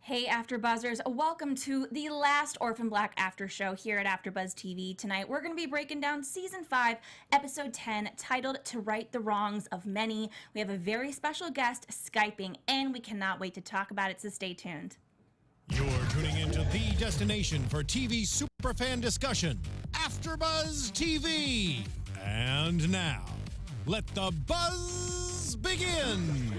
Hey AfterBuzzers, welcome to the last Orphan Black after show here at AfterBuzz TV. Tonight we're going to be breaking down Season 5, Episode 10, titled To Right the Wrongs of Many. We have a very special guest Skyping, and we cannot wait to talk about it, so stay tuned. You're tuning into the destination for TV superfan discussion, AfterBuzz TV. And now, let the buzz begin.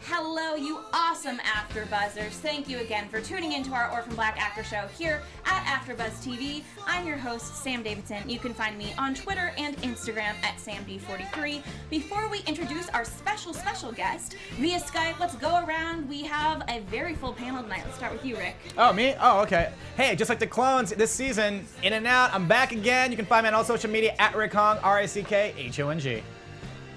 Hello, you awesome AfterBuzzers. Thank you again for tuning into our Orphan Black after show here at AfterBuzz TV. I'm your host, Sam Davidson. You can find me on Twitter and Instagram at SamD43. Before we introduce our special guest via Skype, let's go around. We have a very full panel tonight. Let's start with you, Rick. Oh, me? Oh, okay. Hey, just like the clones this season, in and out, I'm back again. You can find me on all social media at Rick Hong, RICKHONG.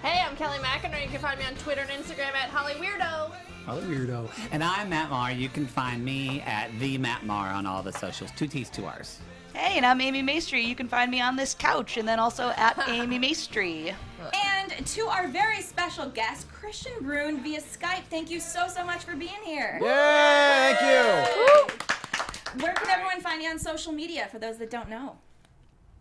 Hey, I'm Kelly McInerney. You can find me on Twitter and Instagram at HollyWeirdo. Holly Weirdo. And I'm Matt Marr. You can find me at the Matt Marr on all the socials. 2 T's, 2 R's. Hey, and I'm Amy Maestri. You can find me on this couch and then also at Amy Maestri. And to our very special guest, Kristian Bruun via Skype. Thank you so much for being here. Yay, thank you. Woo! Where can everyone find you on social media for those that don't know?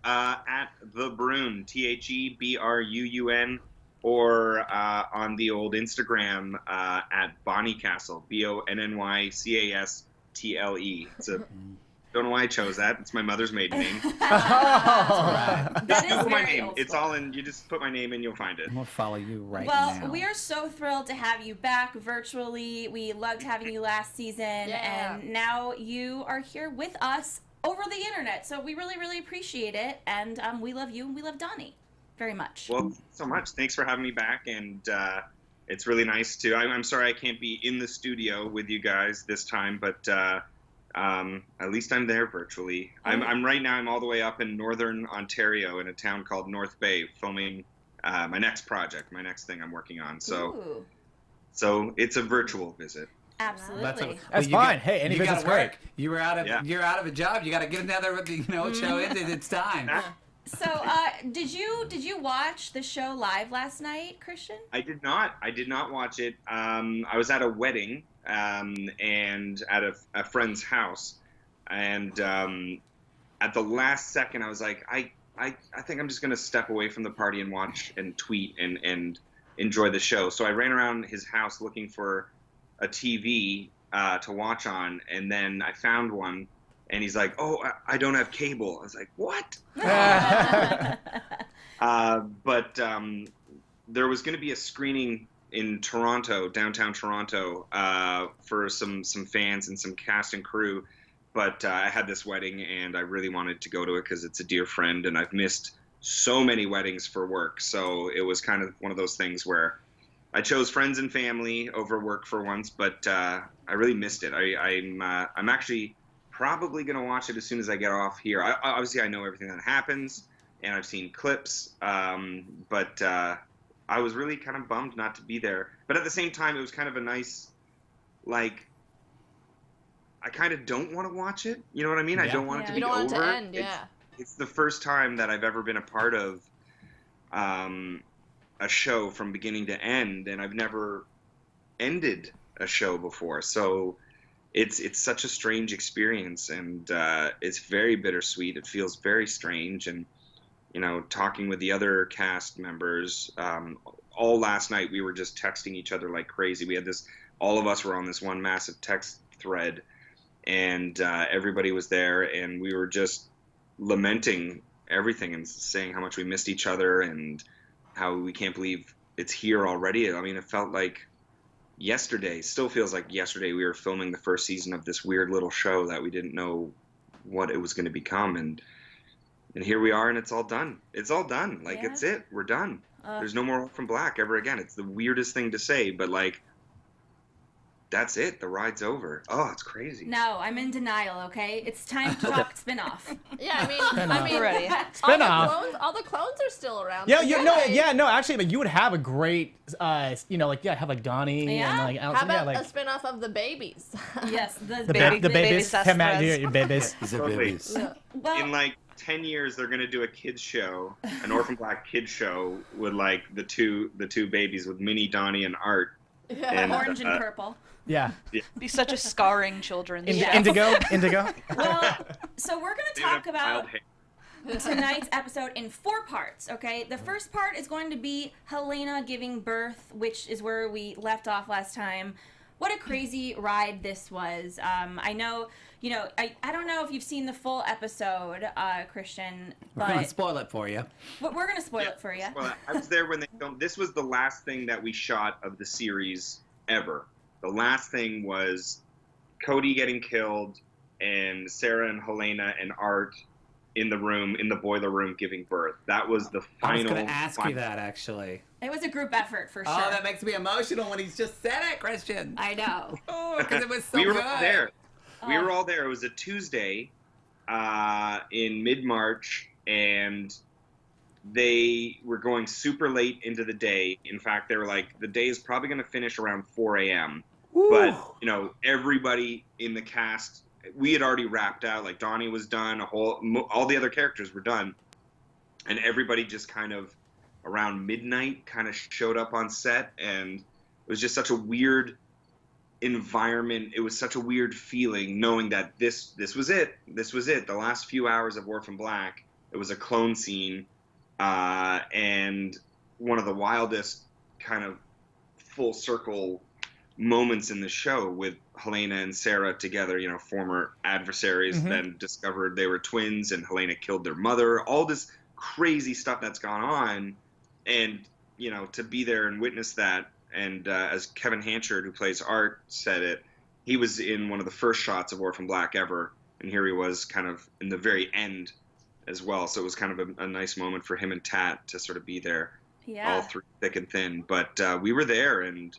At the Bruun, TheBruun, or on the old Instagram at Bonnycastle, BONNYCASTLE. Don't know why I chose that. It's my mother's maiden name. That is Google my very name. old It's school. all in. You just put my name in, you'll find it. We'll follow you right Well, now. we are so thrilled to have you back virtually. We loved having you last season, Yeah. and now you are here with us over the internet. So we really appreciate it, and we love you and we love Donnie very much. Well, so much. Thanks for having me back, and it's really nice to. I'm sorry I can't be in the studio with you guys this time, but at least I'm there virtually. I'm right now. I'm all the way up in northern Ontario in a town called North Bay, filming my next project, my next thing I'm working on. Ooh, So it's a virtual visit. absolutely. That's fine. Hey, any visit's great. You were out of Yeah. you're out of a job. You got to get another show in. It's time. So, did you watch the show live last night, Kristian? I did not watch it. I was at a wedding and at a friend's house, and at the last second, I was like, I think I'm just gonna step away from the party and watch and tweet and enjoy the show. So I ran around his house looking for a TV to watch on, and then I found one. And he's like, "Oh, I don't have cable." I was like, "What?" But there was going to be a screening in Toronto, downtown Toronto, for some fans and some cast and crew. But I had this wedding, and I really wanted to go to it because it's a dear friend, and I've missed so many weddings for work. So it was kind of one of those things where I chose friends and family over work for once, but I really missed it. I'm actually probably going to watch it as soon as I get off here. Obviously, I know everything that happens, and I've seen clips, but I was really kind of bummed not to be there. But at the same time, it was kind of a nice, like, I kind of don't want to watch it. You know what I mean? Yeah. I don't want it to be You don't want it over. to end, yeah. It's the first time that I've ever been a part of a show from beginning to end, and I've never ended a show before. So it's such a strange experience, and it's very bittersweet. It feels very strange, and talking with the other cast members all last night, we were just texting each other like crazy. We had all of us were on this one massive text thread, and everybody was there, and we were just lamenting everything and saying how much we missed each other and how we can't believe it's here already. I mean, it felt like yesterday, still feels like yesterday, we were filming the first season of this weird little show that we didn't know what it was going to become, and here we are, and it's all done. It's all done. Like, Yeah. It's it. We're done. There's no more Orphan Black ever again. It's the weirdest thing to say, but like, that's it. The ride's over. Oh, it's crazy. No, I'm in denial. Okay, it's time to talk spin-off. Yeah, I mean, Ready. Spin-off. all the clones are still around. Yeah, So no. Actually, like you would have a great, have like Donnie Yeah. and like How Allison. about Yeah, a like spin-off of the babies? Yes, the baby babies. cess Come out threads. here, your babies. Totally. well, In like 10 years, they're gonna do a kids show, an Orphan Black kids show with like the two babies with Minnie, Donnie, and Art, And, Orange and purple. Yeah. Be such a scarring children's show. Indigo. Well, so we're going to talk Wild about hair. tonight's episode in 4 parts, okay? The first part is going to be Hellena giving birth, which is where we left off last time. What a crazy ride this was. I know, I don't know if you've seen the full episode, Kristian, We're going to but spoil it for you. we're going to spoil it for you. Well, I was there when they filmed. This was the last thing that we shot of the series ever. The last thing was Cody getting killed and Sarah and Hellena and Art in the boiler room giving birth. That was the final. I was going to ask you that, actually. It was a group effort, for sure. Oh, that makes me emotional when he's just said it, Kristian. I know. Oh, because it was so We were good. all there. We were all there. It was a Tuesday in mid-March, and they were going super late into the day. In fact, they were like, the day is probably going to finish around 4 a.m. But, everybody in the cast, we had already wrapped out. Like, Donnie was done. All the other characters were done. And everybody just kind of, around midnight, kind of showed up on set. And it was just such a weird environment. It was such a weird feeling knowing that this was it. This was it. The last few hours of Orphan Black, it was a clone scene. And one of the wildest kind of full circle moments in the show with Hellena and Sarah together, former adversaries, then discovered they were twins, and Hellena killed their mother. All this crazy stuff that's gone on, and to be there and witness that. And as Kevin Hanchard, who plays Art, said it, he was in one of the first shots of Orphan Black ever, and here he was kind of in the very end as well. So it was kind of a nice moment for him and Tat to sort of be there, all through thick and thin. But we were there, and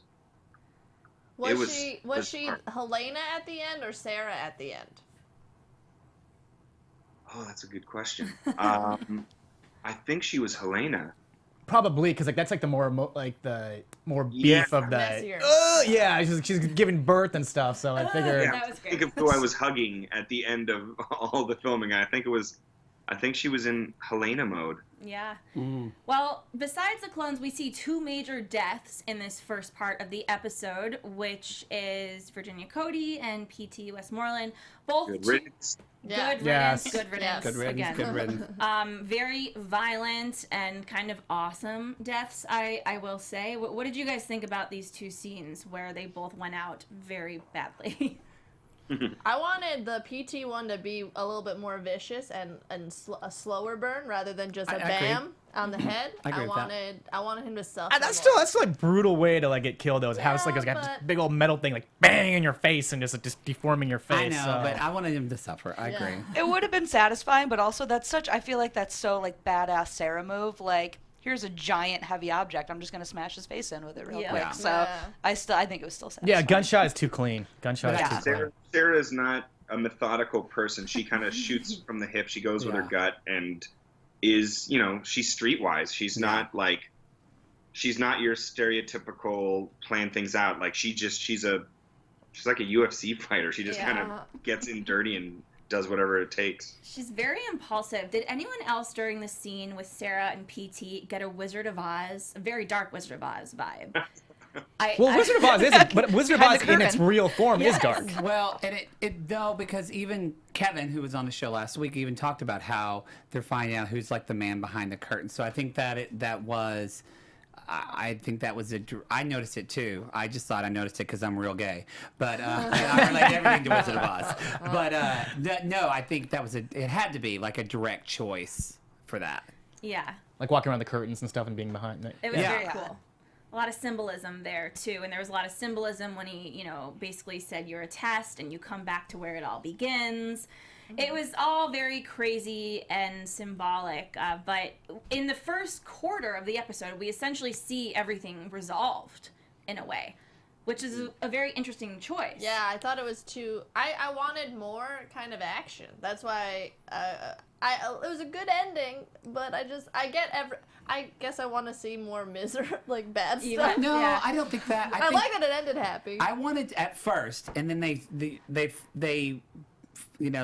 was she Hellena at the end or Sarah at the end? Oh, that's a good question. I think she was Hellena. Probably, because that's the more beef of the. Messier. She's giving birth and stuff. So I figured. Yeah, That was great. Think of who I was hugging at the end of all the filming. I think she was in Hellena mode. Yeah. Well, besides the clones, we see 2 major deaths in this first part of the episode, which is Virginia Cody and P.T. Westmoreland. Both Good riddance. Yeah. Good riddance. Yes. Good riddance. Good riddance, Again. good riddance. Very violent and kind of awesome deaths, I will say. What did you guys think about these 2 scenes where they both went out very badly? I wanted the PT one to be a little bit more vicious and a slower burn rather than just a I agree. bam on the head. I agree with that. I wanted him to suffer. And that's more. still a brutal way to get killed though. Is have Yeah, this but- big old metal thing bang in your face and just deforming your face. I know, so. but I wanted him to suffer. I Yeah. agree. It would have been satisfying, but also I feel like that's so badass Sarah move. Here's a giant heavy object. I'm just gonna smash his face in with it real Yeah. quick. Yeah. So Yeah. I think it was still satisfying. Yeah, gunshot is too clean. Gunshot is Yeah. too clean. Sarah is not a methodical person. She kind of shoots from the hip. She goes with her Yeah. gut and is, she's streetwise. She's not she's not your stereotypical plan things out. She's like a UFC fighter. She just kind of gets in dirty and does whatever it takes. She's very impulsive. Did anyone else during the scene with Sarah and PT get a Wizard of Oz, a very dark Wizard of Oz vibe? Wizard of Oz isn't, but Wizard of Behind Oz the in its curtain. real form is dark. Well, and no, because even Kevin, who was on the show last week, even talked about how they're finding out who's the man behind the curtain. So I think that was I noticed it too. I just thought I noticed it because I'm real gay, but I relate everything to Wizard of Oz. But no, I think it had to be a direct choice for that. Yeah. Walking around the curtains and stuff and being behind it. It was Yeah. very cool. A lot of symbolism there too, and there was a lot of symbolism when he, basically said you're a test and you come back to where it all begins. It was all very crazy and symbolic, but in the first quarter of the episode, we essentially see everything resolved in a way, which is a very interesting choice. Yeah, I thought it was too. I wanted more kind of action. That's why it was a good ending, but I guess I want to see more bad You stuff. want- No, Yeah. I don't think that. I like that it ended happy. I wanted at first, and then they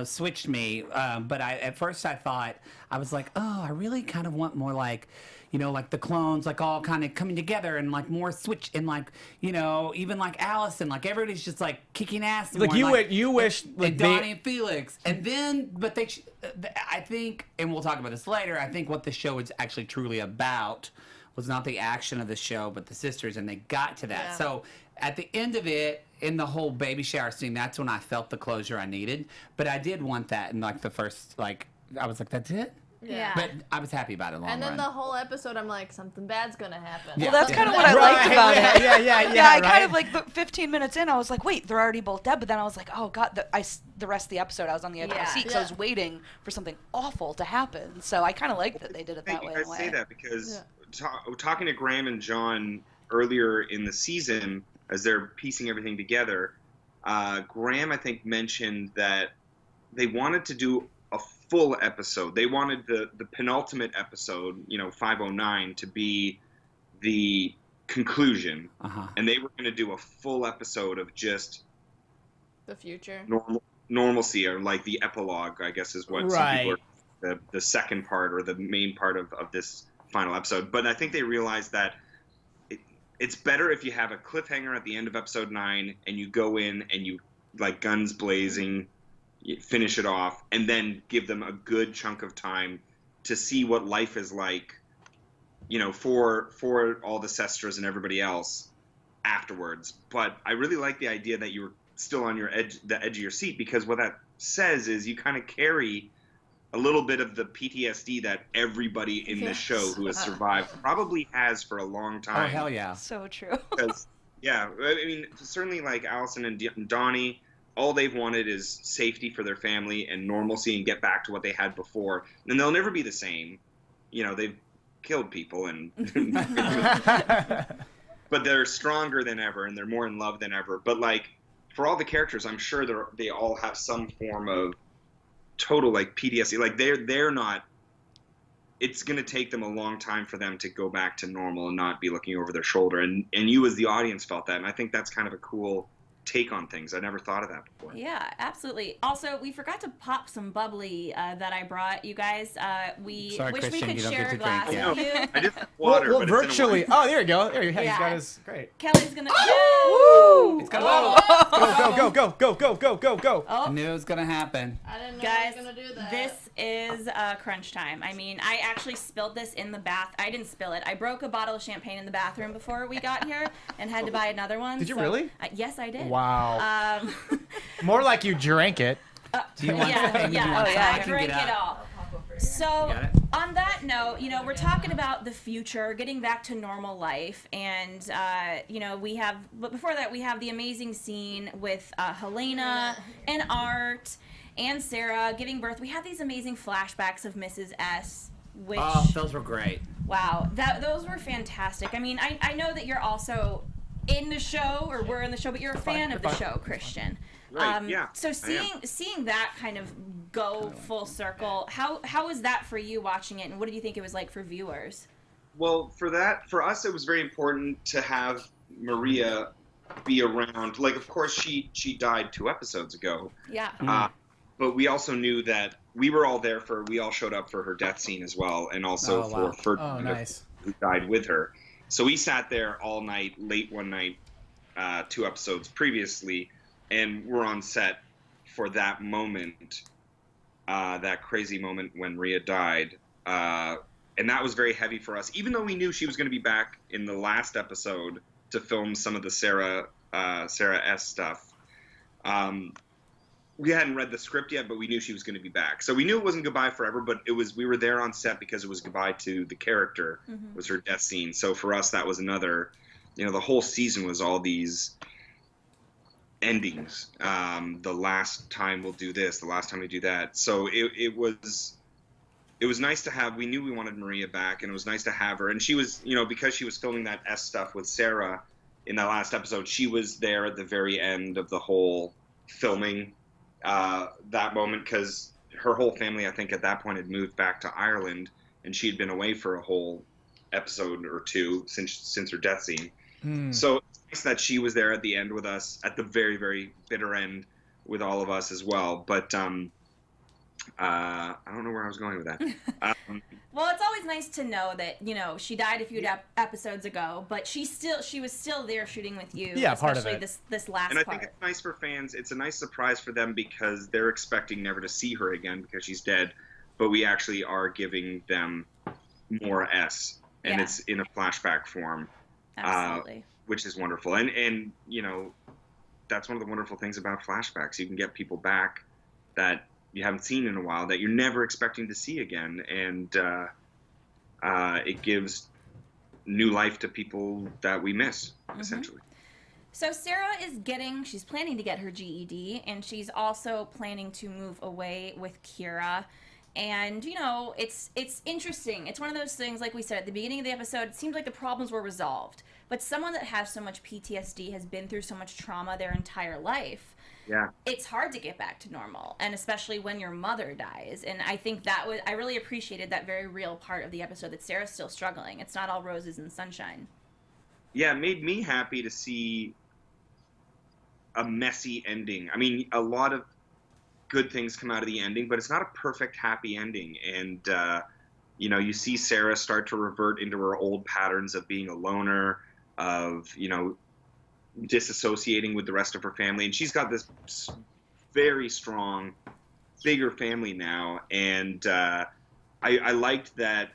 switched me. But at first I thought, I was like, oh, I really kind of want more like, like the clones, like all kind of coming together and like more switch and like, even like Allison, like everybody's just like kicking ass. Like more, you wish like and Donnie and Felix. And then, but I think, and we'll talk about this later, I think what the show is actually truly about was not the action of the show, but the sisters, and they got to that. Yeah. So at the end of it, in the whole baby shower scene, that's when I felt the closure I needed. But I did want that in like the first, like, I was like, that's it? Yeah. But I was happy about it in the long And then run. the whole episode, I'm like, something bad's gonna happen. Yeah. Well, that's kind of what I liked about it. Yeah, I right. kind of like the 15 minutes in, I was like, wait, they're already both dead. But then I was like, oh god, the rest of the episode, I was on the edge of my seat because I was waiting for something awful to happen. So I kind of liked that they did it that way. You guys say that because talking to Graeme and John earlier in the season, as they're piecing everything together, Graeme, I think, mentioned that they wanted to do a full episode. They wanted the penultimate episode, 509, to be the conclusion. And they were going to do a full episode of just The future. normalcy, or like the epilogue, I guess is what some people are, the second part or the main part of this final episode. But I think they realized that it's better if you have a cliffhanger at the end of episode 9 and you go in and you, like, guns blazing, you finish it off, and then give them a good chunk of time to see what life is like, for all the Sestras and everybody else afterwards. But I really like the idea that you were still on the edge of your seat, because what that says is you kind of carry a little bit of the PTSD that everybody in this show who has survived probably has for a long time. Oh, hell yeah. So true. Because, I mean, certainly like Allison and Donnie, all they've wanted is safety for their family and normalcy and get back to what they had before. And they'll never be the same. They've killed people, but they're stronger than ever and they're more in love than ever. But, like, for all the characters, I'm sure they all have some form of total, like, PTSD. Like, they're not. It's going to take them a long time for them to go back to normal and not be looking over their shoulder. And you as the audience felt that. And I think that's kind of a cool take on things. I never thought of that before. Yeah, absolutely. Also, we forgot to pop some bubbly that I brought you guys. We Sorry, wish Kristian, we could you don't share get a to glass drink, with you. I just have water, well, but it's in a virtually. wine. Oh, there you go. There you go. He's Yeah. got his great. Kelly's gonna. Woo! It's gonna Go. I knew it was going to happen. I didn't know Guys, I was gonna do that. this is crunch time. I mean, I actually spilled this in the bath. I didn't spill it. I broke a bottle of champagne in the bathroom before we got here and had to buy another one. Did you really? Yes, I did. Wow. Um, More like you drank it. Do you want yeah, something? Do you want yeah. something? I drank Get it out. all. So, Got it? on that note, we're talking about the future, getting back to normal life, and but before that, we have the amazing scene with Hellena and Art and Sarah giving birth. We have these amazing flashbacks of Mrs. S, which Those were great. wow, those were fantastic. I mean, I know that you're also in the show, or we're in the show, but you're a fan of the show, Kristian. Right, yeah, So I am. seeing that kind of go full circle, how was that for you watching it, and what did you think it was like for viewers? Well, for us, it was very important to have Maria be around. Like, of course, she died 2 episodes ago. Yeah. But we also knew that we were all there we all showed up for her death scene as well, and also for Ferdinand, nice. who died with her. So we sat there all night, late one night, 2 episodes previously, and we're on set for that moment, that crazy moment when Maria died. And that was very heavy for us, even though we knew she was going to be back in the last episode to film some of the Sarah S stuff. We hadn't read the script yet, but we knew she was going to be back. So we knew it wasn't goodbye forever, but we were there on set because it was goodbye to the character, was her death scene. So for us, that was another, the whole season was all these endings. The last time we'll do this, the last time we do that. So it was nice to have. We knew we wanted Maria back, and it was nice to have her. And she was, because she was filming that S stuff with Sarah in that last episode, she was there at the very end of the whole filming that moment, because her whole family, I think, at that point had moved back to Ireland, and she'd been away for a whole episode or 2 since her death scene. So it's nice that she was there at the end with us at the very, very bitter end. with all of us as well. But I don't know where I was going with that. Well, it's always nice to know that, you know, she died a few episodes ago, but she was still there shooting with you. Yeah, part of it. Especially this last And I part. think it's nice for fans. It's a nice surprise for them because they're expecting never to see her again because she's dead. But we actually are giving them more S, and it's in a flashback form. Absolutely. Which is wonderful. And you know, that's one of the wonderful things about flashbacks. You can get people back that you haven't seen in a while that you're never expecting to see again. And it gives new life to people that we miss, essentially. So Sarah she's planning to get her GED, and she's also planning to move away with Kira. And, you know, it's interesting. It's one of those things, like we said at the beginning of the episode, it seemed like the problems were resolved. But someone that has so much PTSD, has been through so much trauma their entire life, it's hard to get back to normal. And especially when your mother dies. And I think I really appreciated that very real part of the episode, that Sarah's still struggling. It's not all roses and sunshine. Yeah, it made me happy to see a messy ending. I mean, a lot of good things come out of the ending, but it's not a perfect happy ending. And you know, you see Sarah start to revert into her old patterns of being a loner, of, you know, disassociating with the rest of her family, and she's got this very strong, bigger family now. And I liked that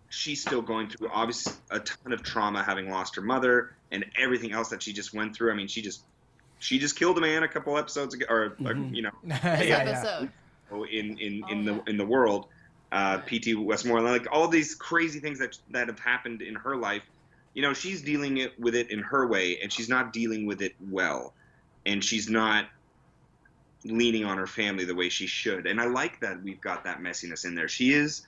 she's still going through obviously a ton of trauma, having lost her mother and everything else that she just went through. I mean, she just killed a man a couple episodes ago, or you know, episode. In the world, P.T. Westmoreland, like all these crazy things that have happened in her life. You know, she's dealing with it in her way, and she's not dealing with it well, and she's not leaning on her family the way she should. And I like that we've got that messiness in there. She is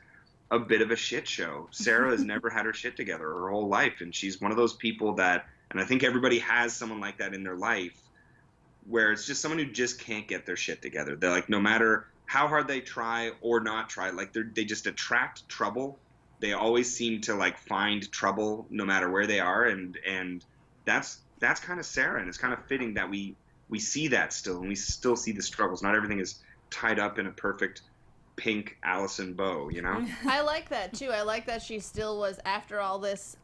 a bit of a shit show. Sarah has never had her shit together her whole life, and she's one of those people that, and I think everybody has someone like that in their life, where it's just someone who just can't get their shit together. They're like, no matter how hard they try or not try, like they just attract trouble. They always seem to like find trouble no matter where they are, and that's kind of Sarah, and it's kind of fitting that we see that still, and we still see the struggles. Not everything is tied up in a perfect pink Allison bow, you know? I like that too. I like that she still was, after all this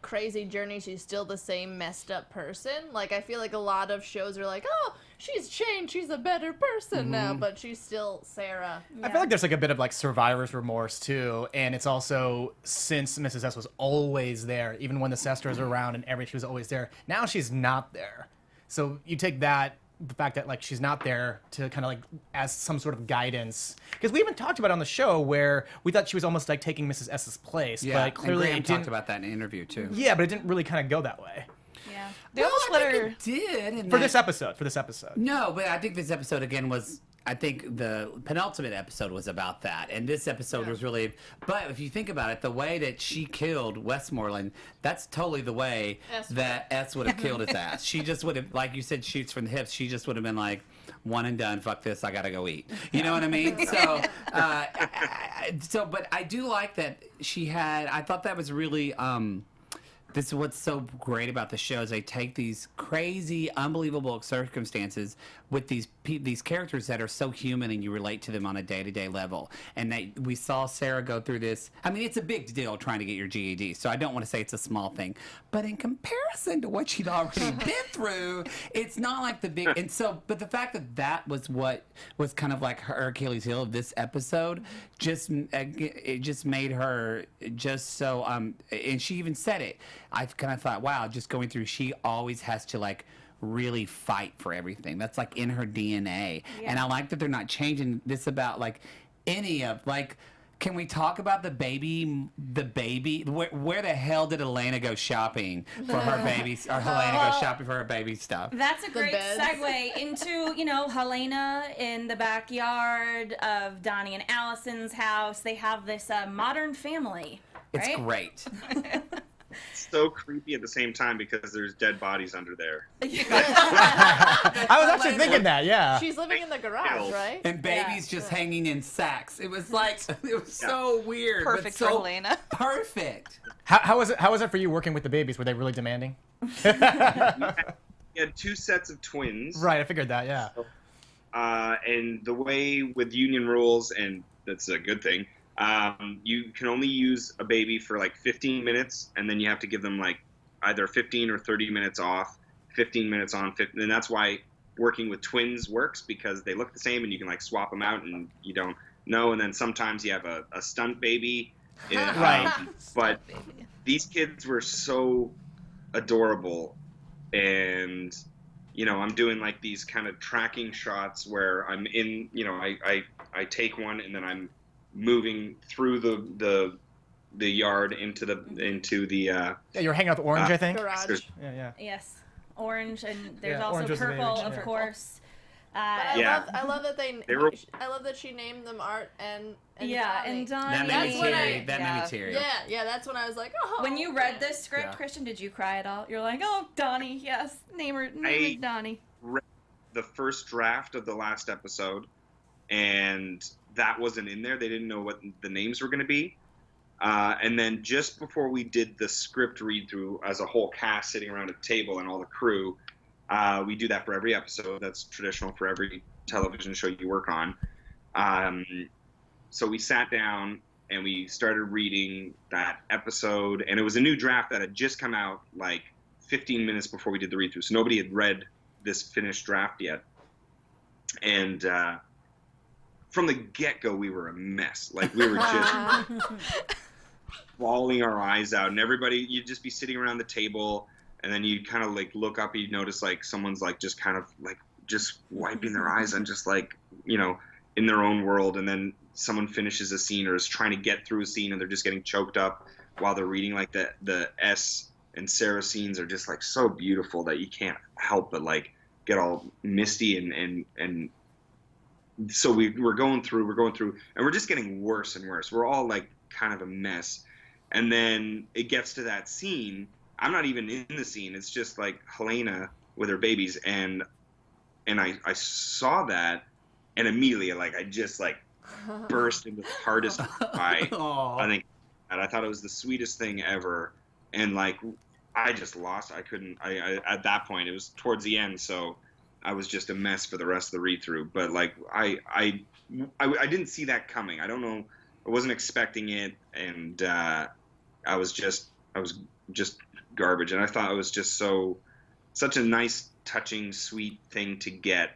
crazy journey, she's still the same messed up person. Like, I feel like a lot of shows are like, oh, she's changed, she's a better person now, but she's still Sarah. I feel like there's like a bit of like survivor's remorse too, and it's also, since Mrs. S was always there, even when the Sesters are around and she was always there, now she's not there. So you take that, the fact that like she's not there to kind of like as some sort of guidance, because we even talked about it on the show where we thought she was almost like taking Mrs. S's place, but clearly and Graeme talked about that in an interview too. Yeah, but it didn't really kind of go that way. Yeah. They almost let her. It did For this episode. No, but I think this episode again was. I think the penultimate episode was about that, and this episode was really. But if you think about it, the way that she killed Westmoreland, that's totally the way that S would have killed his ass. She just would have, like you said, shoots from the hips. She just would have been like, one and done. Fuck this. I gotta go eat. You know what I mean? So, but I do like that she had. I thought that was really. This is what's so great about the show is they take these crazy, unbelievable circumstances with these characters that are so human and you relate to them on a day-to-day level. And we saw Sarah go through this. I mean, it's a big deal trying to get your GED, so I don't want to say it's a small thing. But in comparison to what she'd already been through, it's not like the big. And so, but the fact that was what was kind of like her Achilles heel of this episode, it just made her just so. And she even said it. I kind of thought, wow, just going through, she always has to like really fight for everything. That's like in her DNA. Yeah. And I like that they're not changing this about like any of like, can we talk about the baby? Where the hell did Hellena go shopping for her babies? Or Hellena go shopping for her baby stuff? That's a great segue into, you know, Hellena in the backyard of Donnie and Allison's house. They have this modern family. Right? It's great. So creepy at the same time because there's dead bodies under there. I was actually thinking that, yeah. She's living in the garage, right? And babies just hanging in sacks. It was like, it was so weird. Perfect but so for Hellena. Perfect. How was it for you working with the babies? Were they really demanding? we had 2 sets of twins. Right, I figured that. Yeah. And the way with union rules, and that's a good thing, you can only use a baby for like 15 minutes, and then you have to give them like either 15 or 30 minutes off, 15 minutes on, 15, and that's why working with twins works, because they look the same and you can like swap them out and you don't know. And then sometimes you have a stunt baby. Right. But these kids were so adorable, and you know, I'm doing like these kind of tracking shots where I'm in, you know, I take one and then I'm moving through the yard into the Yeah, you're hanging out with Orange, I think. Garage. Yeah. Yes, orange, and there's Yeah, also orange was the purple, baby, of yeah. course. But Yeah. I love that I love that she named them Art and Yeah, Donnie. and Donnie. That made That's me when teary. I- That made me teary. Yeah, that's when I was like, oh. When you read this script, Yeah. Kristian, did you cry at all? You're like, oh, Donnie, yes, name her Donnie. read the first draft of the last episode, and that wasn't in there. They didn't know what the names were going to be. And then just before we did the script read through as a whole cast sitting around a table and all the crew, we do that for every episode. That's traditional for every television show you work on. So we sat down and we started reading that episode, and it was a new draft that had just come out like 15 minutes before we did the read through. So nobody had read this finished draft yet. And from the get-go, we were a mess. Like, we were just bawling our eyes out, and everybody, you'd just be sitting around the table, and then you'd kind of like look up and you'd notice like someone's like just kind of like just wiping their eyes and just like, you know, in their own world. And then someone finishes a scene or is trying to get through a scene and they're just getting choked up while they're reading. Like the S and Sarah scenes are just like so beautiful that you can't help but like get all misty, and so we're going through and we're just getting worse and worse. We're all like kind of a mess. And then it gets to that scene. I'm not even in the scene. It's just like Hellena with her babies, and I saw that, and immediately like I just like burst into the hardest cry. I think, and I thought it was the sweetest thing ever, and like I just lost. I couldn't. I at that point, it was towards the end, so I was just a mess for the rest of the read through. But like I didn't see that coming. I don't know. I wasn't expecting it, and I was just garbage. And I thought it was just such a nice, touching, sweet thing to get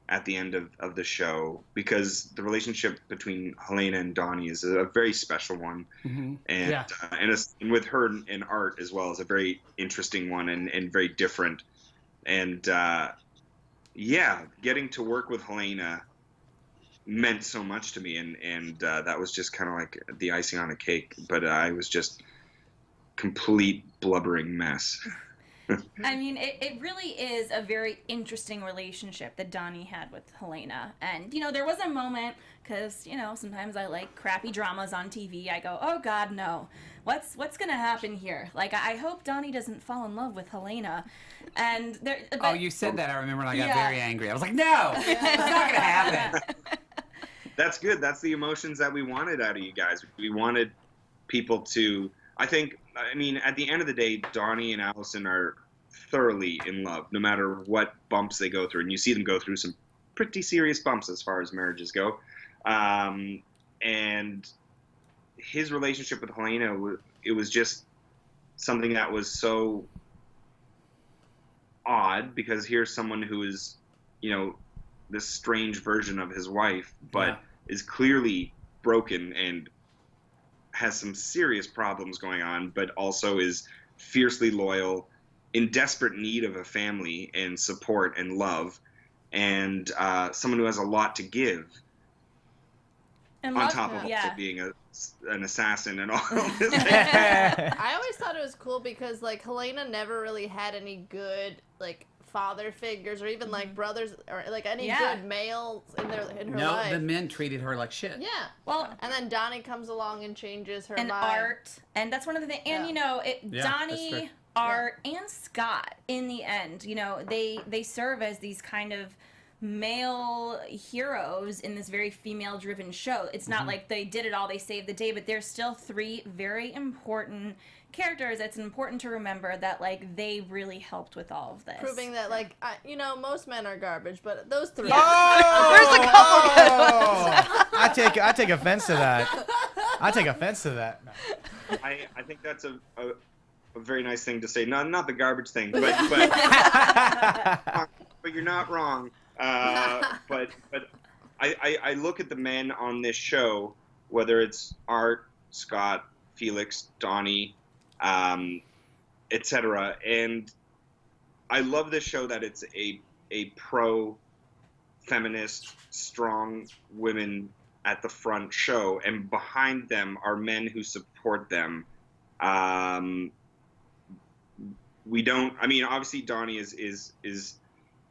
at the end of the show, because the relationship between Hellena and Donnie is a very special one. Mm-hmm. And Yeah. And with her and Art as well is a very interesting one and very different. And yeah, getting to work with Hellena meant so much to me, and that was just kind of like the icing on the cake. But I was just complete blubbering mess. I mean, it really is a very interesting relationship that Donnie had with Hellena. And, you know, there was a moment, because, you know, sometimes I like crappy dramas on TV. I go, oh, God, no. What's going to happen here? Like, I hope Donnie doesn't fall in love with Hellena. And there. Oh, you said that. I remember, and I got Yeah. very angry. I was like, no, it's not going to happen. That's good. That's the emotions that we wanted out of you guys. We wanted people to, I mean, at the end of the day, Donnie and Allison are thoroughly in love, no matter what bumps they go through. And you see them go through some pretty serious bumps as far as marriages go. And his relationship with Hellena, it was just something that was so odd, because here's someone who is, you know, this strange version of his wife, but is clearly broken and has some serious problems going on, but also is fiercely loyal, in desperate need of a family and support and love, and someone who has a lot to give, And on love- top of also yeah. being an assassin and all this. I always thought it was cool because like Hellena never really had any good like father figures or even like brothers or like any Yeah. good males in her No, life. the men treated her like shit. Yeah. Well, And then Donnie comes along and changes her and vibe. Art, and that's one of the things. And Yeah. you know, Yeah, that's Donnie, true. Art, and Scott. In the end, you know, they serve as these kind of male heroes in this very female-driven show. It's not like they did it all, they saved the day, but there's still 3 very important characters. It's important to remember that, like, they really helped with all of this. Proving that, like, most men are garbage, but those 3. There's a couple good ones. I take offense to that. I take offense to that. No. I think that's a very nice thing to say. Not the garbage thing, but but you're not wrong. But I look at the men on this show, whether it's Art, Scott, Felix, Donnie, etc. And I love this show that it's a pro-feminist, strong women at the front show, and behind them are men who support them. Obviously Donnie is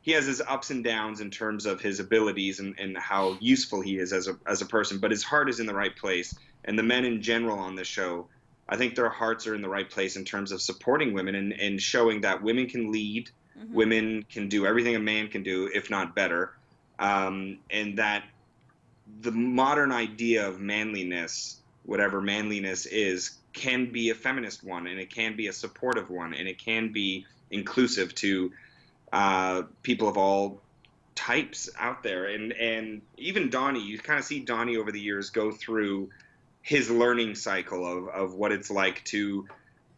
he has his ups and downs in terms of his abilities and how useful he is as a person, but his heart is in the right place. And the men in general on this show, I think their hearts are in the right place in terms of supporting women and showing that women can lead, women can do everything a man can do, if not better, and that the modern idea of manliness, whatever manliness is, can be a feminist one, and it can be a supportive one, and it can be inclusive to people of all types out there. And even Donnie, you kind of see Donnie over the years go through his learning cycle of what it's like to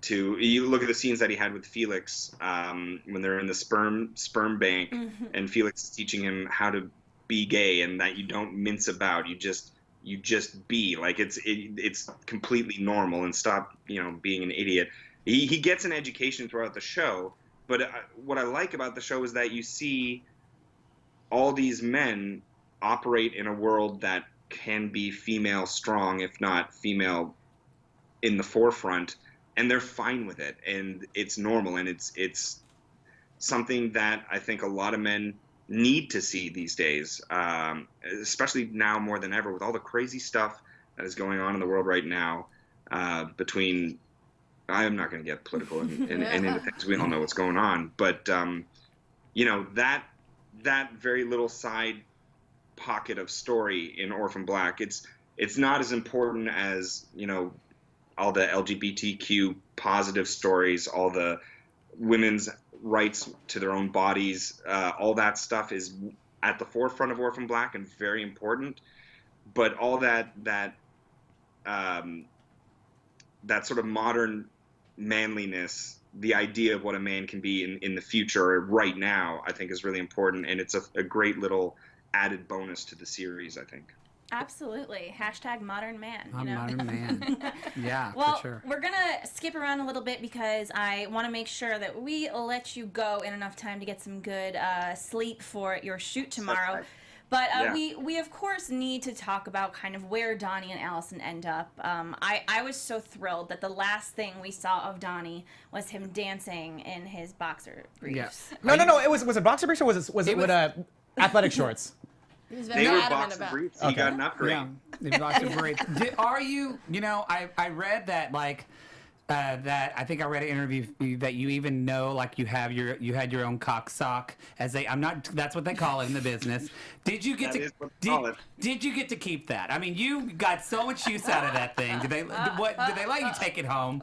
you look at the scenes that he had with Felix when they're in the sperm bank, and Felix is teaching him how to be gay and that you don't mince about, you just be like it's completely normal and stop being an idiot. He gets an education throughout the show, but what I like about the show is that you see all these men operate in a world that can be female strong, if not female in the forefront, and they're fine with it, and it's normal, and it's something that I think a lot of men need to see these days, especially now more than ever with all the crazy stuff that is going on in the world right now. Between, I'm not going to get political and into things. We all know what's going on, but that very little side pocket of story in Orphan Black, it's not as important as all the LGBTQ positive stories, all the women's rights to their own bodies, all that stuff is at the forefront of Orphan Black and very important. But all that sort of modern manliness, the idea of what a man can be in the future or right now, I think is really important, and it's a great little added bonus to the series, I think. Absolutely. # modern man. Modern man. Yeah, well, for sure. We're going to skip around a little bit because I want to make sure that we let you go in enough time to get some good sleep for your shoot tomorrow. But we of course need to talk about kind of where Donnie and Allison end up. I was so thrilled that the last thing we saw of Donnie was him dancing in his boxer briefs. Yeah. No. Was it boxer briefs or was it with athletic shorts? He's They very were adamant boxer about. briefs. He got an upgrade. Yeah, they boxer briefs. Are you? I read that that I think I read an interview that you even know, like you had your own cock sock, that's what they call it in the business. Did you get did you get to keep that? I mean, you got so much use out of that thing. Did they let you take it home?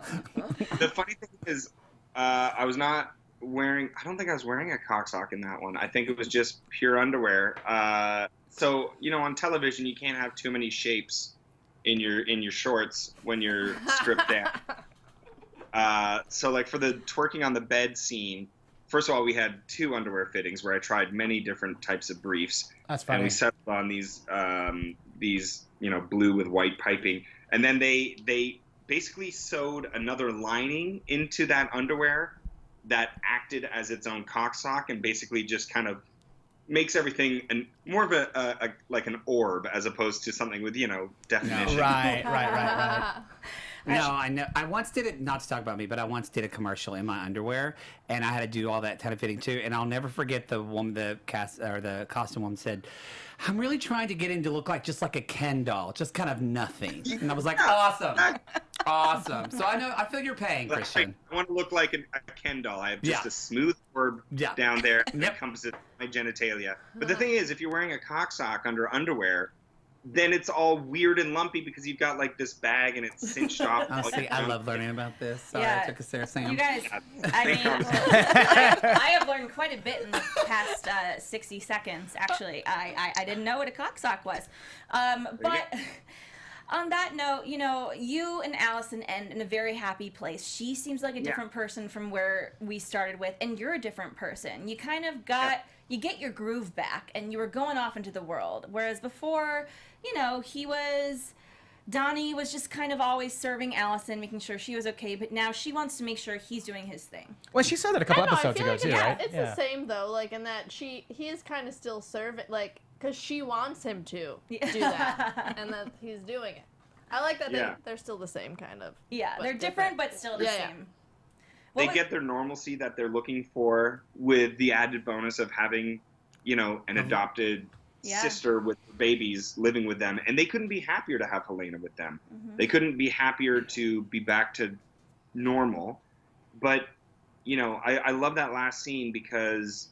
The funny thing is, I don't think I was wearing a cock sock in that one. I think it was just pure underwear. So on television you can't have too many shapes in your shorts when you're stripped down. So like for the twerking on the bed scene, first of all, we had 2 underwear fittings where I tried many different types of briefs. That's funny. And we settled on these blue with white piping, and then they basically sewed another lining into that underwear that acted as its own cock sock, and basically just kind of makes everything more of a like an orb as opposed to something with definition. No, right. No, I know. I once did it, not to talk about me, but I once did a commercial in my underwear, and I had to do all that kind of fitting too. And I'll never forget the woman, the costume woman said, "I'm really trying to get him to look just like a Ken doll, just kind of nothing." And I was like, "Awesome." Awesome. So I feel your pain, Kristian. I want to look like a Ken doll. I have just Yeah. a smooth orb Yeah. down there that Yep. encompasses my genitalia. But the thing is, if you're wearing a cock sock under underwear, then it's all weird and lumpy because you've got like this bag and it's cinched off. Oh, see, I love learning about this. Sorry, Yeah. I took us there, Sam. You guys, I mean, conversation. I have learned quite a bit in the past 60 seconds, actually. I didn't know what a cocksock was. But on that note, you know, you and Allison end in a very happy place. She seems like a different person from where we started with, and you're a different person. You kind of got, you get your groove back, and you were going off into the world. Whereas before, you know, Donnie was just kind of always serving Allison, making sure she was okay, but now she wants to make sure he's doing his thing. Well, she said that a couple I know, I episodes feel ago like too, right? It's the same though, like in that he is kind of still serving, like, because she wants him to do that, and that he's doing it. I like that they're still the same kind of. Yeah, they're different, but still the same. They get their normalcy that they're looking for with the added bonus of having, you know, an adopted sister with babies living with them, and they couldn't be happier to have Hellena with them. They couldn't be happier to be back to normal. But, you know, I love that last scene because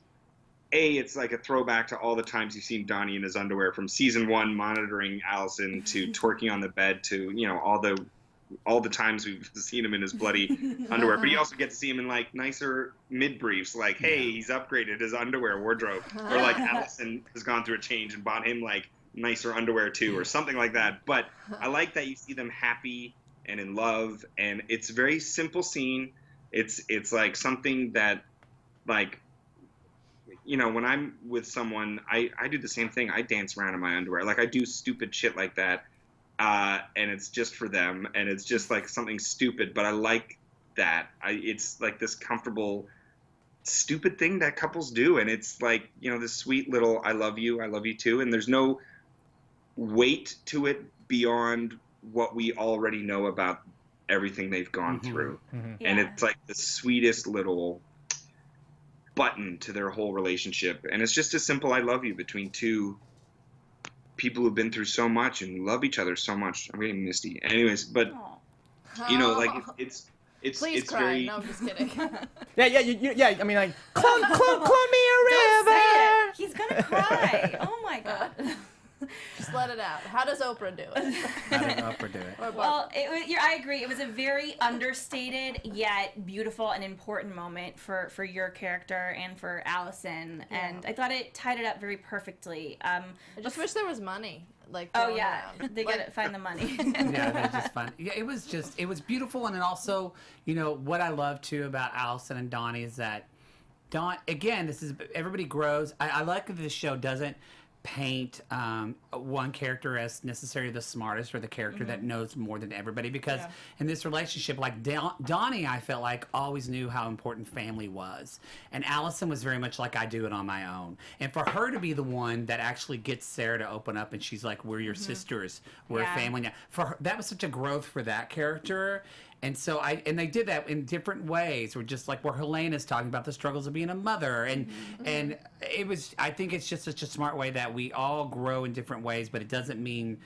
it's like a throwback to all the times you've seen Donnie in his underwear, from season 1 monitoring Allison to twerking on the bed to, you know, all the times we've seen him in his bloody underwear. But you also get to see him in like nicer mid briefs, like, hey, he's upgraded his underwear wardrobe, or like Allison has gone through a change and bought him like nicer underwear too, or something like that. But I like that you see them happy and in love, and it's a very simple scene. It's like something that, like, you know, when I'm with someone, I do the same thing. I dance around in my underwear. Like, I do stupid shit like that. And it's just for them, and it's just like something stupid, but I like that. It's like this comfortable, stupid thing that couples do, and it's like, you know, this sweet little I love you too, and there's no weight to it beyond what we already know about everything they've gone through. And it's like the sweetest little button to their whole relationship, and it's just a simple I love you between two people who've been through so much and love each other so much. I'm getting misty. Anyways, but you know, like it's Please cry. very. No, I'm just kidding. Yeah. I mean, like, clone me a Don't river. say it. He's gonna cry. Oh my god. Just let it out. How does Oprah do it? I don't know if we're doing it. Well, I agree. It was a very understated yet beautiful and important moment for your character and for Allison, and I thought it tied it up very perfectly. I just wish there was money. Like, Oh thrown yeah, around. they gotta find the money. Yeah, that's just fun. Yeah, it was beautiful, and then also, you know, what I love too about Allison and Donnie is that again, this is, everybody grows. I like that this show doesn't paint one character as necessarily the smartest or the character that knows more than everybody, because in this relationship, like Donnie, I felt like always knew how important family was, and Allison was very much like, I do it on my own. And for her to be the one that actually gets Sarah to open up, and she's like, we're your sisters, we're a family now, for her, that was such a growth for that character. And so and they did that in different ways. We're just like where Helena's talking about the struggles of being a mother, and it was. I think it's just such a smart way that we all grow in different ways, but it doesn't mean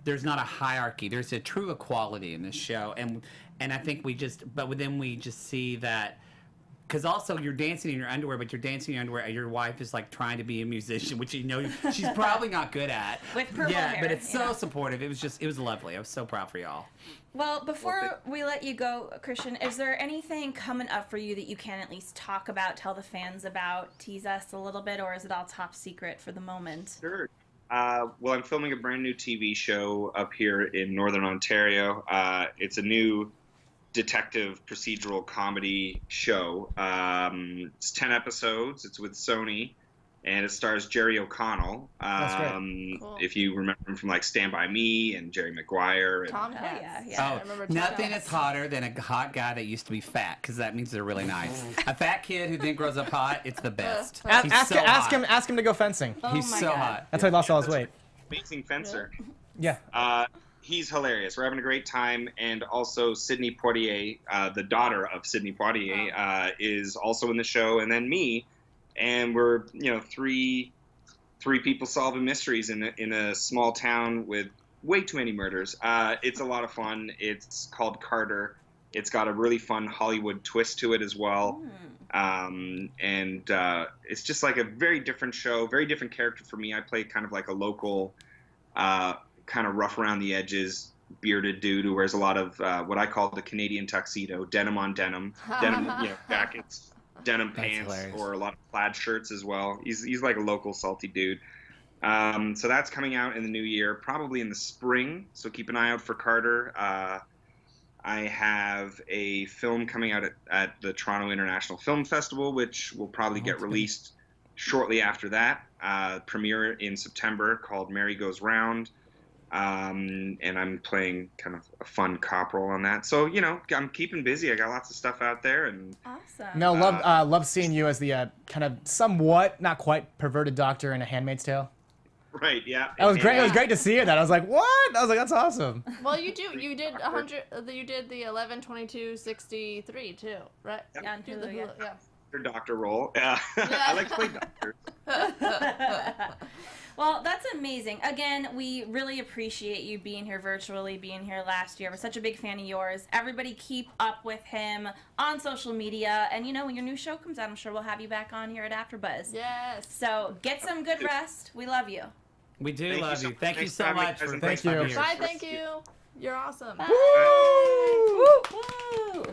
there's not a hierarchy. There's a true equality in this show, and I think we just see that. Because also you're dancing in your underwear, but you're dancing in your underwear. Your wife is like trying to be a musician, which you know she's probably not good at. With purple hair. But it's so supportive. It was lovely. I was so proud for y'all. Well, before we let you go, Kristian, is there anything coming up for you that you can at least talk about, tell the fans about, tease us a little bit, or is it all top secret for the moment? Sure. Well, I'm filming a brand new TV show up here in Northern Ontario. It's a new detective procedural comedy show. It's 10 episodes. It's with Sony, and it stars Jerry O'Connell. That's great. Cool. If you remember him from like Stand By Me and Jerry Maguire. And, Tomcats. yeah. I remember Nothing Tomcats. is hotter than a hot guy that used to be fat, because that means they're really nice. A fat kid who then grows up hot, it's the best. Ask him to go fencing. He's my so God. hot. That's how he lost all his weight. Amazing fencer. Yeah. He's hilarious. We're having a great time, and also Sidney Poitier, the daughter of Sidney Poitier, is also in the show, and then me, and we're three people solving mysteries in a small town with way too many murders. It's a lot of fun. It's called Carter. It's got a really fun Hollywood twist to it as well. It's just like a very different show, very different character for me. I play kind of like a local, kind of rough around the edges, bearded dude who wears a lot of what I call the Canadian tuxedo, denim on denim, jackets, denim pants, hilarious. or a lot of plaid shirts as well. He's like a local salty dude. So that's coming out in the new year, probably in the spring. So keep an eye out for Carter. I have a film coming out at the Toronto International Film Festival, which will probably get released shortly after that. Premiere in September, called Mary Goes Round. And I'm playing kind of a fun cop role on that. So, I'm keeping busy. I got lots of stuff out there. And Awesome. No, love seeing you as the kind of somewhat, not quite perverted doctor in A Handmaid's Tale. Right, yeah. That was great. It was great to see it. I was like, what? I was like, that's awesome. Well, you did 100. You did the 11, 22, 63 too, right? Yep. Yeah, Do the yeah. yeah. Doctor role. I like to play doctors. Well, that's amazing. Again, we really appreciate you being here virtually, being here last year. We're such a big fan of yours. Everybody keep up with him on social media. And, when your new show comes out, I'm sure we'll have you back on here at AfterBuzz. Yes. So get some good rest. We love you. We do Thank love you you. so Thank you much. so Thanks for much for having me. Thank being you. here. Bye. Thank you. You're awesome. Bye. Woo!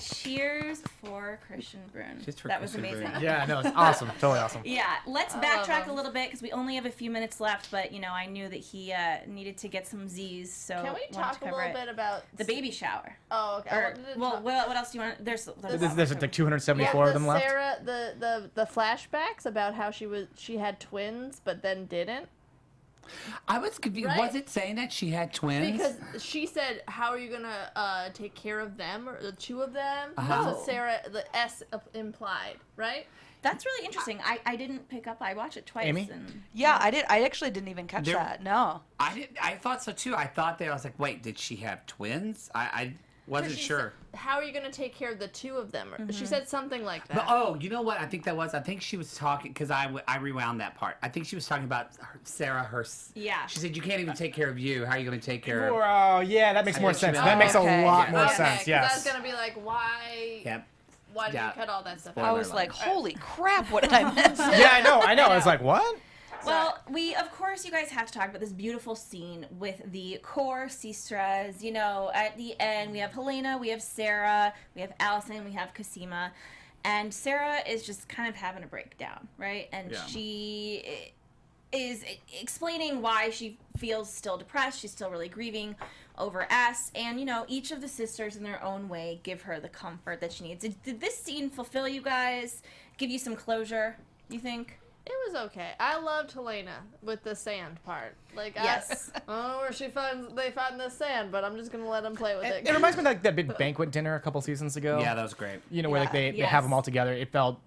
Cheers for Kristian Bruun. Cheers for That was Kristian amazing. Bruun. Yeah, no, it's awesome. Totally awesome. Yeah, let's I love backtrack a him. little bit because we only have a few minutes left, but I knew that he needed to get some Z's, so Can we wanted to talk a cover little it. bit about The baby shower. Oh, okay. I Or, wanted to well, talk- what else do you want? There's There's like 274 of them left. Sarah, the flashbacks about how she had twins but then didn't. I was confused. Right? Was it saying that she had twins? Because she said, "How are you gonna take care of them, or the two of them?" That's Oh. what Sarah, the S implied, right? That's really interesting. I didn't pick up. I watched it twice. Amy? And Yeah, I did. I actually didn't even catch There- that. No. I thought so too. I thought that I was like, wait, did she have twins? I wasn't She sure. said, How are you gonna take care of the two of them? Mm-hmm. She said something like that. But oh, you know what? I think that was. I think she was talking because I rewound that part. I think she was talking about Sarah. Yeah. She said, "You can't even take care of you. How are you going to take care of?" Oh, yeah, that makes I more think she sense. meant- That makes okay. a lot Yeah. more Okay, sense. 'cause Yes. I was gonna be like, why? Yep. Why did Yeah. you cut all that stuff Spoiler I out? was alert. like, holy crap, what did I miss? Yeah, I know. I was like, what? Well, of course, you guys have to talk about this beautiful scene with the core sisters. At the end, we have Hellena, we have Sarah, we have Allison, we have Cosima. And Sarah is just kind of having a breakdown, right? And Yeah. she is explaining why she feels still depressed. She's still really grieving over S. And, each of the sisters in their own way give her the comfort that she needs. Did this scene fulfill you guys? Give you some closure, you think? It was okay. I loved Hellena with the sand part. Like, Yes. I don't know where they find the sand, but I'm just gonna let them play with it. It reminds me of like that big banquet dinner a couple seasons ago. Yeah, that was great. Where like they have them all together. It felt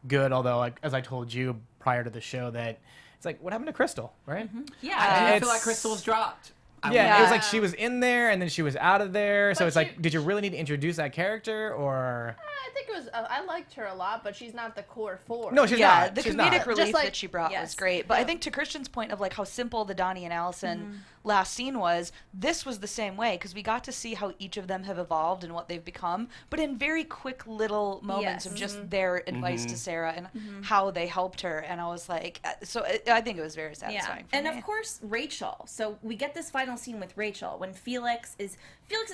good. Although, like as I told you prior to the show, that it's like, what happened to Crystal, right? Yeah. I didn't feel like It's- Crystal was dropped. Yeah, it was like she was in there and then she was out of there. So But it's she- like, did you really need to introduce that character or? I think it was. I liked her a lot, but she's not the core four. No, she's yeah, not. the She's comedic not. relief Just like- that she brought Yes. was great. But I Yeah. think to Kristian's point of like how simple the Donnie and Allison last scene was, this was the same way because we got to see how each of them have evolved and what they've become, but in very quick little moments of just their advice to Sarah and how they helped her. And I was like, I think it was very satisfying. For and me. of course Rachel. So we get this final scene with Rachel when Felix is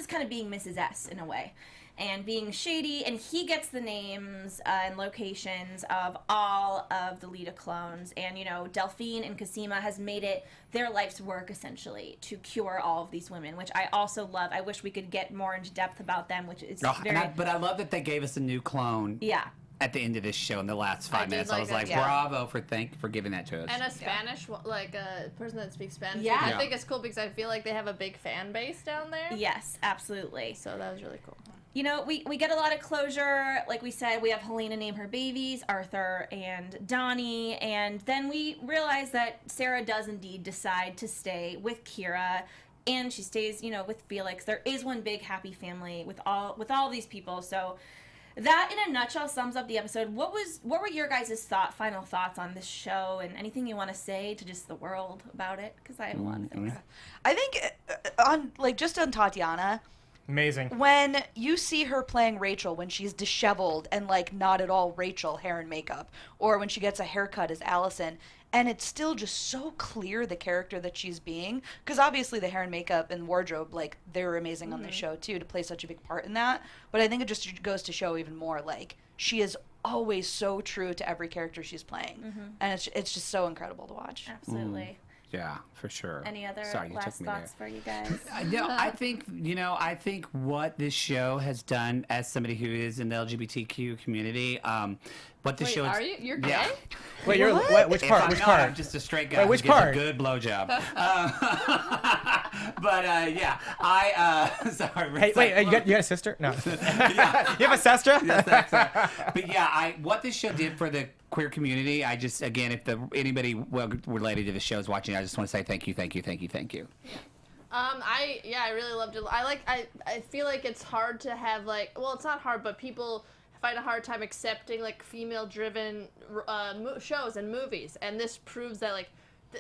kind of being Mrs. S in a way and being shady, and he gets the names and locations of all of the Lita clones, and Delphine and Cosima has made it their life's work essentially to cure all of these women, which I also love. I wish we could get more into depth about them, which is very But I love that they gave us a new clone. yeah. At the end of this show, in the last I 5 did minutes, like I was that, like, yeah. "Bravo for giving that to us." And a Spanish, like a person that speaks Spanish. Yeah. I Yeah. think it's cool because I feel like they have a big fan base down there. Yes, absolutely. So that was really cool. We get a lot of closure. Like we said, we have Hellena name her babies, Arthur and Donnie, and then we realize that Sarah does indeed decide to stay with Kira, and she stays, with Felix. There is one big happy family with all these people. So that in a nutshell sums up the episode. What were your guys' final thoughts on this show, and anything you want to say to just the world about it? Because I have a lot of things. I think on Tatiana, Amazing. when you see her playing Rachel when she's disheveled and like not at all Rachel hair and makeup, or when she gets a haircut as Allison, and it's still just so clear the character that she's being, because obviously the hair and makeup and wardrobe, like, they're amazing on this show too, to play such a big part in that. But I think it just goes to show even more, like, she is always so true to every character she's playing, and it's just so incredible to watch. Absolutely. Yeah, for sure. Any other Sorry, you last took me thoughts there. for you guys? No, I think what this show has done, as somebody who is in the LGBTQ community, what the Wait, show is, are you? You're gay? yeah. Wait, you're which If part? I'm Which not, part? I'm just a straight guy Wait, who which gives part? a good blowjob. Yeah, I sorry. Hey, wait, you got a sister? No. You have a sister? But yeah, what this show did for the queer community, I just, again, if anybody related to the show is watching, I just want to say thank you. I really loved it. I feel like it's hard to have it's not hard, but people find a hard time accepting like female-driven shows and movies, and this proves that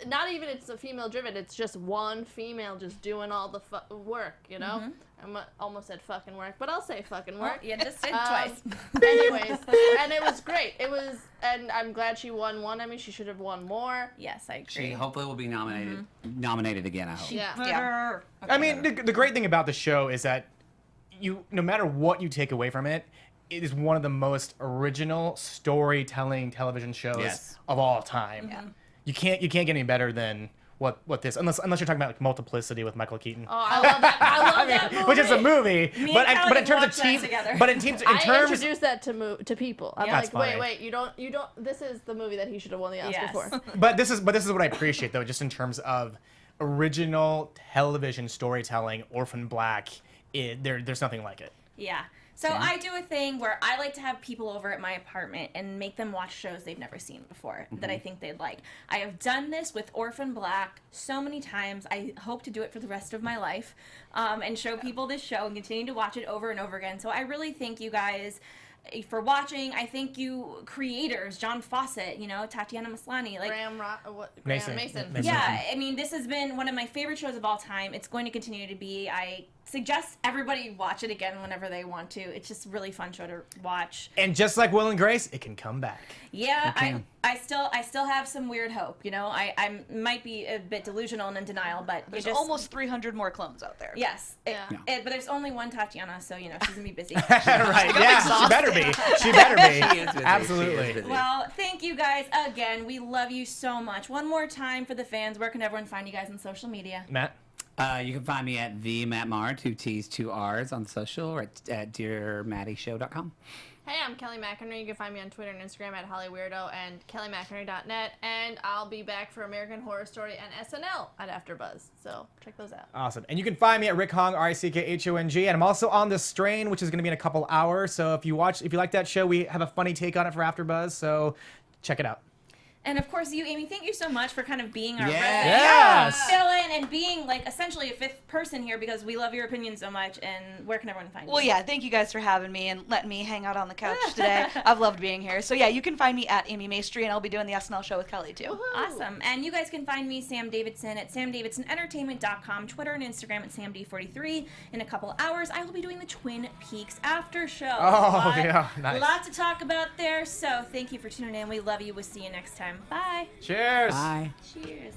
not even it's a female-driven, it's just one female just doing all the work, you know? I almost said fucking work, but I'll say fucking work. Yeah, just say it twice. Anyways, and it was great. And I'm glad she won one. I mean, she should have won more. Yes, I agree. She hopefully will be nominated again, I hope. Yeah. I mean, the great thing about the show is that no matter what you take away from it, it is one of the most original storytelling television shows of all time. Yeah. You can't get any better than what this, unless you're talking about Multiplicity with Michael Keaton. Oh, I love that. I love that movie. Which is a movie, but in terms of watched that team, together. but in terms, I introduced that to people. I'm That's like, funny. wait, you don't. This is the movie that he should have won the Oscar Yes. for. but this is what I appreciate though, just in terms of original television storytelling. Orphan Black, there's nothing like it. Yeah. So I do a thing where I like to have people over at my apartment and make them watch shows they've never seen before that I think they'd like. I have done this with Orphan Black so many times. I hope to do it for the rest of my life, and show people this show and continue to watch it over and over again. So I really thank you guys for watching. I thank you creators, John Fawcett, Tatiana Maslany, Graeme Mason. Mason. Yeah, I mean, this has been one of my favorite shows of all time. It's going to continue to be. I suggest everybody watch it again whenever they want to. It's just a really fun show to watch. And just like Will and Grace, it can come back. Yeah, I still have some weird hope. I might be a bit delusional and in denial, but There's almost 300 more clones out there. Yes. Yeah. But there's only one Tatiana, so she's gonna be busy. Right? Yeah, she better be. She better be. She is busy. Absolutely. She is busy. Well, thank you guys again. We love you so much. One more time for the fans. Where can everyone find you guys on social media? Matt. You can find me at the Matt Marr, 2 T's, 2 R's on social, or at dearmaddyshow.com. Hey, I'm Kelly McInerney. You can find me on Twitter and Instagram at HollyWeirdo and kellymcInerney.net. And I'll be back for American Horror Story and SNL at AfterBuzz. So check those out. Awesome. And you can find me at Rick Hong, RICKHONG, and I'm also on The Strain, which is going to be in a couple hours. So if you like that show, we have a funny take on it for AfterBuzz. So check it out. And of course, you, Amy, thank you so much for kind of being our resident Yes. fill-in and being essentially a fifth person here because we love your opinion so much. And where can everyone find you? Well, yeah, thank you guys for having me and letting me hang out on the couch today. I've loved being here. So, yeah, you can find me at Amy Maestri, and I'll be doing the SNL show with Kelly, too. Awesome. And you guys can find me, Sam Davidson, at samdavidsonentertainment.com, Twitter and Instagram at SamD43. In a couple hours, I will be doing the Twin Peaks after show. Oh, yeah. Nice. Lots to talk about there. So thank you for tuning in. We love you. We'll see you next time. Bye. Cheers. Bye. Cheers.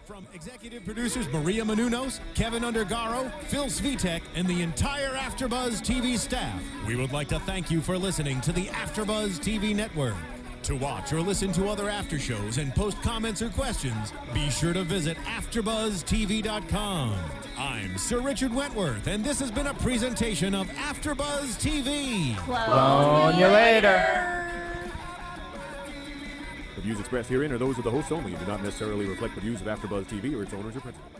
From executive producers Maria Menounos, Kevin Undergaro, Phil Svitek, and the entire AfterBuzz TV staff, we would like to thank you for listening to the AfterBuzz TV network. To watch or listen to other after shows and post comments or questions, be sure to visit AfterBuzzTV.com. I'm Sir Richard Wentworth, and this has been a presentation of AfterBuzz TV. On you later. The views expressed herein are those of the hosts only and do not necessarily reflect the views of AfterBuzz TV or its owners or principals.